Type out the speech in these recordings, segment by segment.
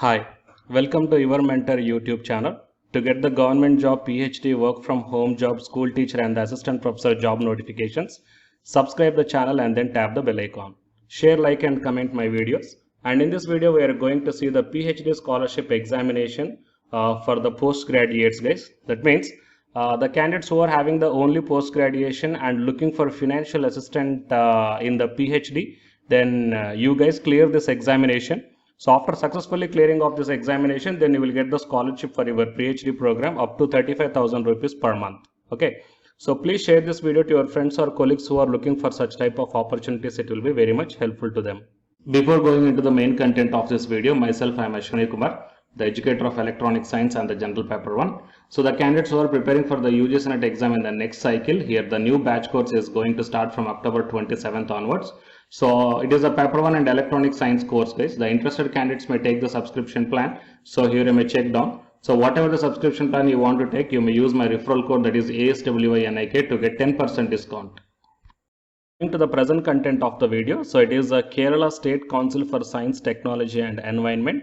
Hi, welcome to Your Mentor YouTube channel. To get the government job, PhD, work from home job, school teacher and the assistant professor job notifications, subscribe the channel and then tap the bell icon. Share, like and comment my videos. And in this video, we are going to see the PhD scholarship examination for the postgraduates, guys. That means the candidates who are having the only post-graduation and looking for financial assistant in the PhD, then you guys clear this examination. So after successfully clearing of this examination, then you will get the scholarship for your PhD program up to 35,000 rupees per month. Okay. So please share this video to your friends or colleagues who are looking for such type of opportunities. It will be very much helpful to them. Before going into the main content of this video, myself, I am Ashwini Kumar, the educator of electronic science and the general paper 1. So the candidates who are preparing for the UGC NET exam in the next cycle, here the new batch course is going to start from October 27th onwards. So it is a paper 1 and electronic science course, guys. The interested candidates may take the subscription plan. So here you may check down. So whatever the subscription plan you want to take, you may use my referral code, that is ASWINIK, to get 10% discount. To the present content of the video. So it is a Kerala State Council for Science, Technology and Environment.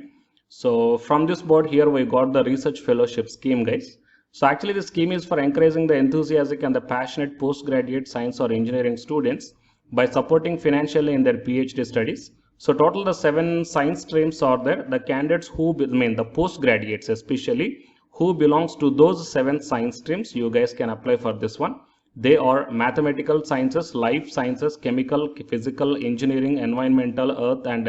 So from this board here we got the research fellowship scheme, guys. So actually the scheme is for encouraging the enthusiastic and the passionate postgraduate science or engineering students by supporting financially in their PhD studies. So total the 7 science streams are there. The candidates who the postgraduates especially who belongs to those 7 science streams, you guys can apply for this one. They are mathematical sciences, life sciences, chemical, physical, engineering, environmental, earth and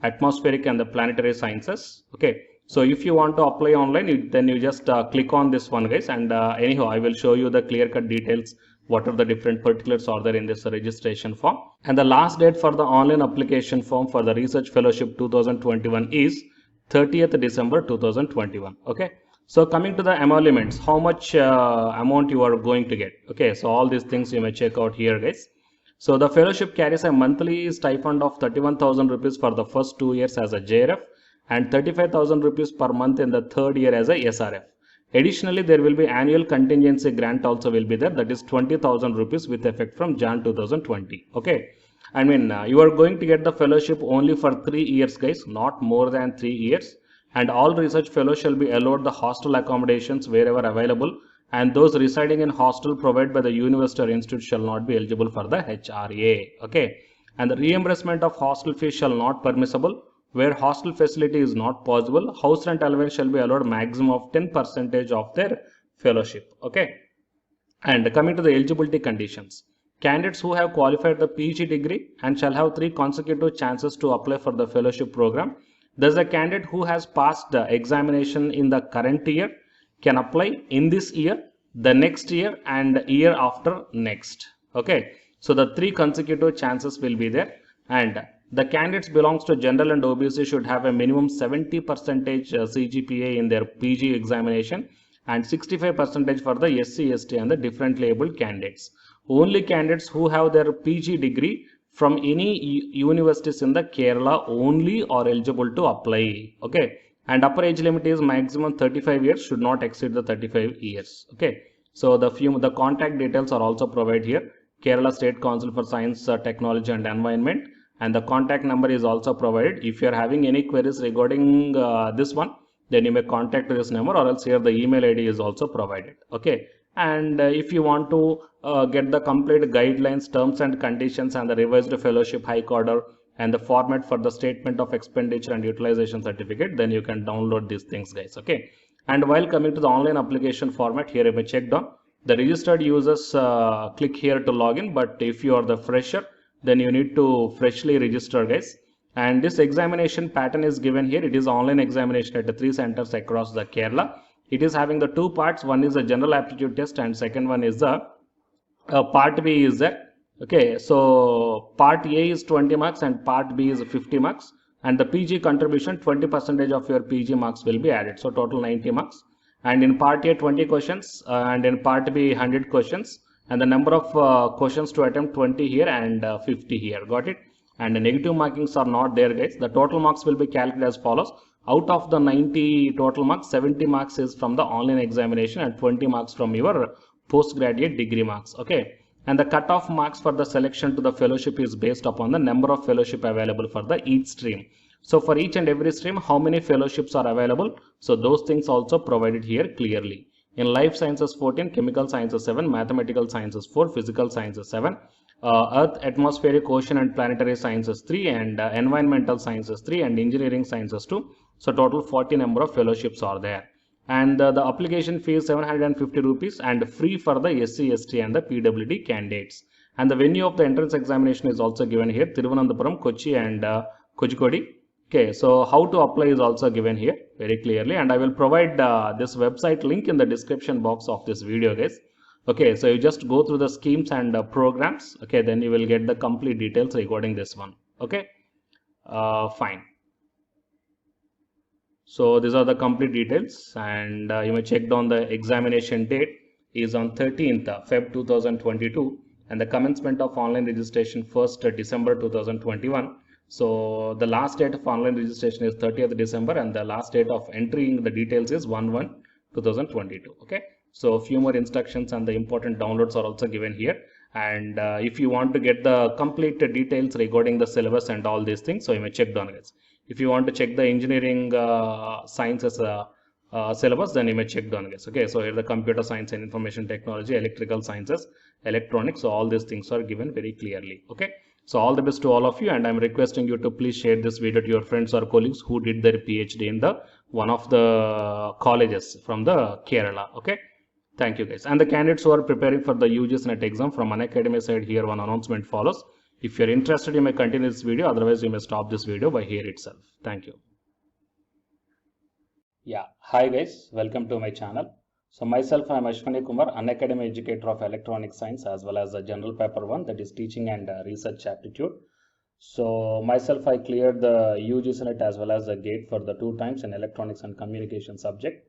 atmospheric and the planetary sciences. Okay. So if you want to apply online, then you just click on this one, guys. And anyhow, I will show you the clear-cut details. What are the different particulars are there in this registration form. And the last date for the online application form for the Research Fellowship 2021 is 30th December 2021. Okay. So coming to the emoluments, how much amount you are going to get. Okay, so all these things you may check out here, guys. So the fellowship carries a monthly stipend of 31,000 rupees for the first 2 years as a JRF and 35,000 rupees per month in the 3rd year as a SRF. Additionally, there will be annual contingency grant also will be there, that is 20,000 rupees with effect from Jan 2020. Okay, I mean you are going to get the fellowship only for 3 years, guys, not more than 3 years. And all research fellows shall be allowed the hostel accommodations wherever available, and those residing in hostel provided by the university or institute shall not be eligible for the HRA. Okay, and the reimbursement of hostel fees shall not permissible. Where hostel facility is not possible, house rent allowance shall be allowed maximum of 10% of their fellowship. Okay, and coming to the eligibility conditions, candidates who have qualified the PG degree and shall have 3 consecutive chances to apply for the fellowship program. Thus, a candidate who has passed the examination in the current year can apply in this year, the next year and year after next. Okay, so the 3 consecutive chances will be there, and the candidates belongs to general and OBC should have a minimum 70% CGPA in their PG examination and 65% for the SC, ST and the differently abled candidates. Only candidates who have their PG degree from any universities in the Kerala only are eligible to apply. Okay, and upper age limit is maximum 35 years, should not exceed the 35 years. Okay, so the contact details are also provided here. Kerala State Council for Science, Technology and Environment, and the contact number is also provided. If you are having any queries regarding this one, then you may contact this number, or else here the email ID is also provided. Okay, and if you want to get the complete guidelines, terms and conditions and the revised fellowship high order and the format for the statement of expenditure and utilization certificate, then you can download these things, guys. Okay, and while coming to the online application format, here you may check down the registered users click here to login, but if you are the fresher, then you need to freshly register, guys. And this examination pattern is given here. It is online examination at 3 centers across the Kerala. It is having the 2 parts. One is the general aptitude test and second one is the part B is there. Okay, so part A is 20 marks and part B is 50 marks, and the PG contribution 20% of your PG marks will be added, so total 90 marks. And in part A 20 questions and in part B 100 questions, and the number of questions to attempt 20 here and 50 here. Got it? And the negative markings are not there, guys. The total marks will be calculated as follows. Out of the 90 total marks, 70 marks is from the online examination and 20 marks from your postgraduate degree marks. Okay, and the cutoff marks for the selection to the fellowship is based upon the number of fellowship available for the each stream. So for each and every stream, how many fellowships are available? So those things also provided here clearly. In life sciences 14, chemical sciences 7, mathematical sciences 4, physical sciences 7, earth, atmospheric, ocean and planetary sciences 3, and environmental sciences 3, and engineering sciences 2. So total 40 number of fellowships are there. And the application fee is 750 rupees and free for the SC, ST and the PWD candidates. And the venue of the entrance examination is also given here, Thiruvananthapuram, Kochi and Kozhikode. Okay, so how to apply is also given here very clearly, and I will provide this website link in the description box of this video, guys. Okay, so you just go through the schemes and programs. Okay, then you will get the complete details regarding this one. Okay, fine. So these are the complete details, and you may check down the examination date is on 13th Feb 2022, and the commencement of online registration 1st December 2021. So the last date of online registration is 30th December, and the last date of entering the details is 1/1/2022. Okay, so a few more instructions and the important downloads are also given here. And if you want to get the complete details regarding the syllabus and all these things, so you may check down, guys. If you want to check the engineering sciences syllabus, then you may check down, guys. Okay, so here the computer science and information technology, electrical sciences, electronics, so all these things are given very clearly. Okay, so all the best to all of you, and I'm requesting you to please share this video to your friends or colleagues who did their PhD in the one of the colleges from the Kerala. Okay, thank you, guys. And the candidates who are preparing for the UGC NET exam from Unacademy side, here one announcement follows. If you're interested, you may continue this video. Otherwise, you may stop this video by here itself. Thank you. Yeah. Hi, guys. Welcome to my channel. So myself, I am Ashwani Kumar, Unacademy educator of electronic science, as well as the general paper 1, that is teaching and research aptitude. So myself, I cleared the UGC NET as well as the GATE for the 2 times in electronics and communication subject.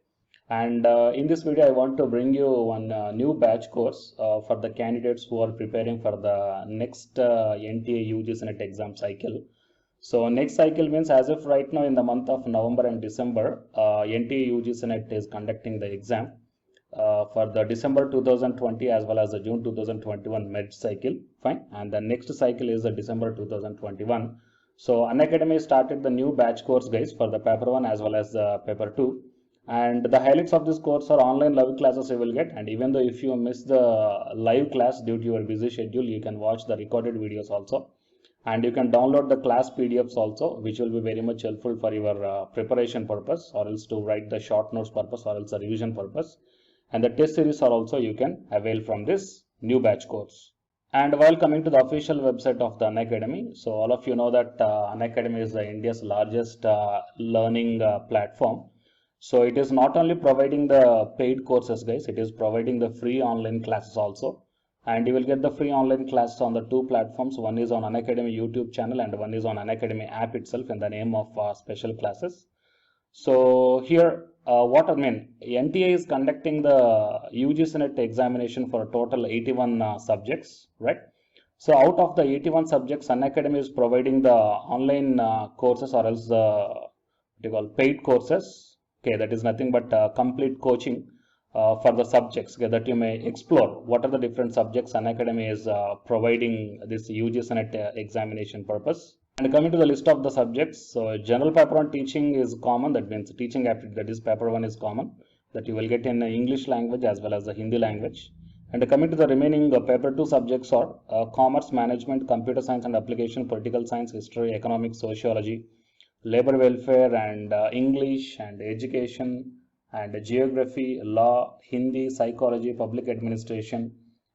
And in this video, I want to bring you one new batch course for the candidates who are preparing for the next NTA UGC NET exam cycle. So next cycle means as if right now in the month of November and December, NTA UGC NET is conducting the exam for the December 2020 as well as the June 2021 med cycle. Fine. And the next cycle is the December 2021. So Unacademy started the new batch course, guys, for the paper 1 as well as the paper 2. And the highlights of this course are online live classes you will get, and even though if you miss the live class due to your busy schedule, you can watch the recorded videos also, and you can download the class PDFs also, which will be very much helpful for your preparation purpose, or else to write the short notes purpose, or else the revision purpose. And the test series are also you can avail from this new batch course. And while coming to the official website of the Unacademy, so all of you know that Unacademy is the India's largest learning platform. So it is not only providing the paid courses, guys, it is providing the free online classes also. And you will get the free online classes on the 2 platforms. One is on Unacademy YouTube channel and one is on Unacademy app itself in the name of special classes. So here, what I mean, NTA is conducting the UGC NET examination for a total 81 subjects, right? So out of the 81 subjects, Unacademy is providing the online courses, or else what you call paid courses. Okay, that is nothing but complete coaching for the subjects, okay, that you may explore what are the different subjects Unacademy is providing this UGC NET examination purpose. And coming to the list of the subjects, so general paper 1 teaching is common, that means teaching aptitude, that is paper 1 is common, that you will get in English language as well as the Hindi language. And coming to the remaining paper 2 subjects are commerce, management, computer science and application, political science, history, economics, sociology, labor welfare, and English and education and geography, law, Hindi, psychology, public administration,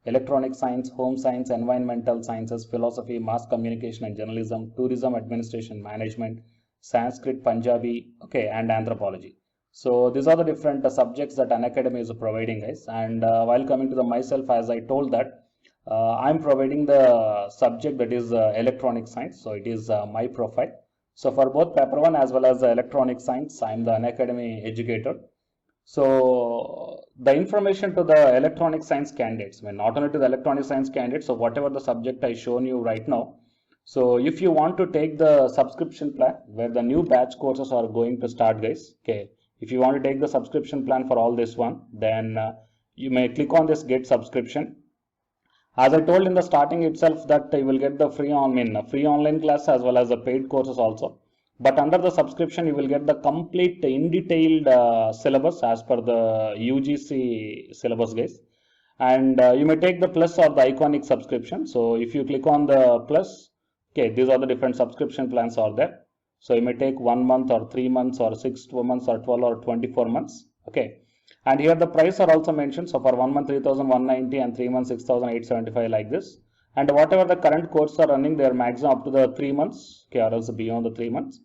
electronic science, home science, environmental sciences, philosophy, mass communication and journalism, tourism, administration, management, Sanskrit, Punjabi, okay, and anthropology. So these are the different subjects that Unacademy is providing, guys. And while coming to the myself, as I told that I'm providing the subject that is electronic science. So it is my profile. So for both paper 1 as well as the electronic science, I am the Unacademy educator. So the information to the electronic science candidates, I mean, not only to the electronic science candidates, so whatever the subject I shown you right now. So if you want to take the subscription plan where the new batch courses are going to start, guys, okay, if you want to take the subscription plan for all this one, then you may click on this get subscription. As I told in the starting itself that you will get the free online class as well as the paid courses also. But under the subscription, you will get the complete in detailed syllabus as per the UGC syllabus, guys. And you may take the plus or the iconic subscription. So if you click on the plus, okay, these are the different subscription plans are there. So you may take 1 month or 3 months or 6 months or 12 or 24 months. Okay. And here the price are also mentioned. So for 1 month 3,190 and 3 months 6,875 like this. And whatever the current course are running, they are maximum up to the 3 months, okay, or else beyond the 3 months.